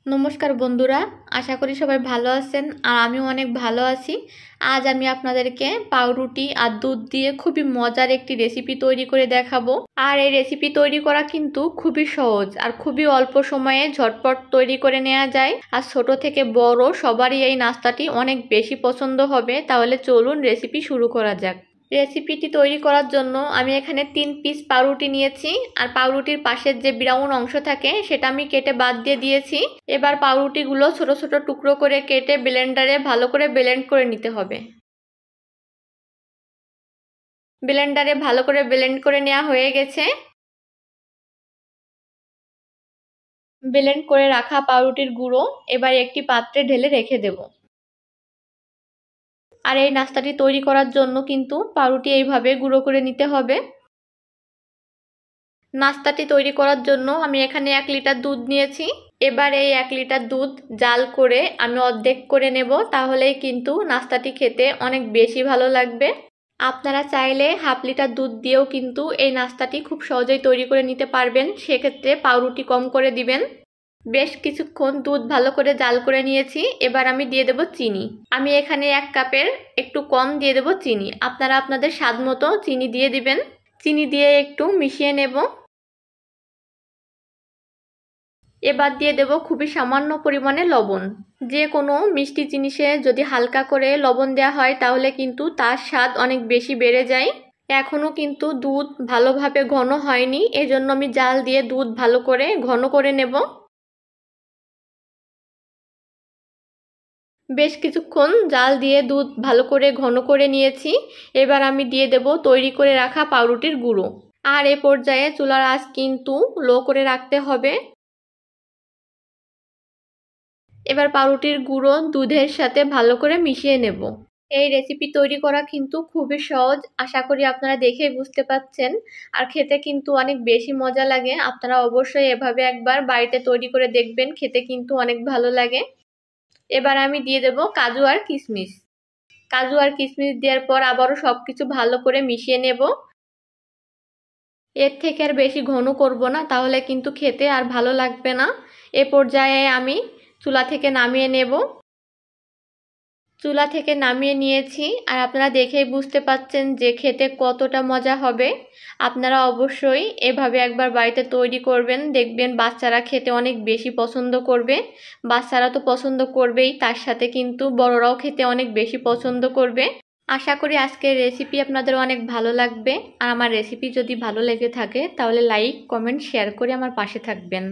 নমস্কার বন্ধুরা, আশা করি সবাই ভালো আছেন আর আমিও অনেক ভালো আছি। আজ আমি আপনাদেরকে পাউরুটি আর দুধ দিয়ে খুবই মজার একটি রেসিপি তৈরি করে দেখাবো। আর এই রেসিপি তৈরি করা কিন্তু খুবই সহজ আর খুবই অল্প সময়ে ঝটপট তৈরি করে নেওয়া যায়। আর ছোট থেকে বড় সবারই এই নাস্তাটি অনেক বেশি পছন্দ হবে। তাহলে চলুন রেসিপি শুরু করা যাক। রেসিপিটি তৈরি করার জন্য আমি এখানে 3 পিস পাউরুটি নিয়েছি আর পাউরুটির পাশের যে ব্রাউন অংশ থাকে সেটা আমি কেটে বাদ দিয়ে দিয়েছি। এবার পাউরুটিগুলো ছোট ছোট টুকরো করে কেটে ব্লেন্ডারে ভালো করে ব্লেন্ড করে নিতে হবে। ব্লেন্ডারে ভালো করে ব্লেন্ড করে নেওয়া হয়ে গেছে। ব্লেন্ড করে রাখা পাউরুটির গুঁড়ো এবার একটি পাত্রে ঢেলে রেখে দেব। আর এই নাস্তাটি তৈরি করার জন্য কিন্তু পাউরুটি এইভাবে গুঁড়ো করে নিতে হবে। নাস্তাটি তৈরি করার জন্য আমি এখানে 1 লিটার দুধ নিয়েছি। এবার এই 1 লিটার দুধ জাল করে আমি অর্ধেক করে নেব, তাহলেই কিন্তু নাস্তাটি খেতে অনেক বেশি ভালো লাগবে। আপনারা চাইলে হাফ লিটার দুধ দিয়েও কিন্তু এই নাস্তাটি খুব সহজেই তৈরি করে নিতে পারবেন, সেক্ষেত্রে পাউরুটি কম করে দিবেন। বেশ কিছুক্ষণ দুধ ভালো করে জাল করে নিয়েছি। এবার আমি দিয়ে দেব চিনি। আমি এখানে 1 কাপের একটু কম দিয়ে দেব চিনি। আপনারা আপনাদের স্বাদ মতো চিনি দিয়ে দিবেন। চিনি দিয়ে একটু মিশিয়ে নেব। এবার দিয়ে দেব খুবই সামান্য পরিমাণে লবণ। যে কোনো মিষ্টি জিনিসে যদি হালকা করে লবণ দেওয়া হয় তাহলে কিন্তু তার স্বাদ অনেক বেশি বেড়ে যায়। এখনও কিন্তু দুধ ভালোভাবে ঘন হয়নি, এজন্য আমি জাল দিয়ে দুধ ভালো করে ঘন করে নেব। বেশ কিছুক্ষণ জাল দিয়ে দুধ ভালো করে ঘন করে নিয়েছি। এবার আমি দিয়ে দেব তৈরি করে রাখা পাউরুটির গুঁড়ো। আর এ পর্যায়ে চুলার আঁচ কিন্তু লো করে রাখতে হবে। এবার পাউরুটির গুঁড়ো দুধের সাথে ভালো করে মিশিয়ে নেব। এই রেসিপি তৈরি করা কিন্তু খুবই সহজ, আশা করি আপনারা দেখেই বুঝতে পাচ্ছেন। আর খেতে কিন্তু অনেক বেশি মজা লাগে। আপনারা অবশ্যই এভাবে একবার বাড়িতে তৈরি করে দেখবেন, খেতে কিন্তু অনেক ভালো লাগে। এবার আমি দিয়ে দেব কাজু আর কিশমিশ। কাজু আর কিশমিশ দেওয়ার পর আবারও সবকিছু ভালো করে মিশিয়ে নেব। এর থেকে আর বেশি ঘন করব না, তাহলে কিন্তু খেতে আর ভালো লাগবে না। এ পর্যায়ে আমি চুলা থেকে নামিয়ে নেব। চুলা থেকে নামিয়ে নিয়েছি আর আপনারা দেখেই বুঝতে পাচ্ছেন যে খেতে কতটা মজা হবে। আপনারা অবশ্যই এভাবে একবার বাড়িতে তৈরি করবেন, দেখবেন বাচ্চারা খেতে অনেক বেশি পছন্দ করবে। বাচ্চারা তো পছন্দ করবেই, তার সাথে কিন্তু বড়রাও খেতে অনেক বেশি পছন্দ করবে। আশা করি আজকের রেসিপি আপনাদের অনেক ভালো লাগবে। আর আমার রেসিপি যদি ভালো লেগে থাকে তাহলে লাইক, কমেন্ট, শেয়ার করে আমার পাশে থাকবেন।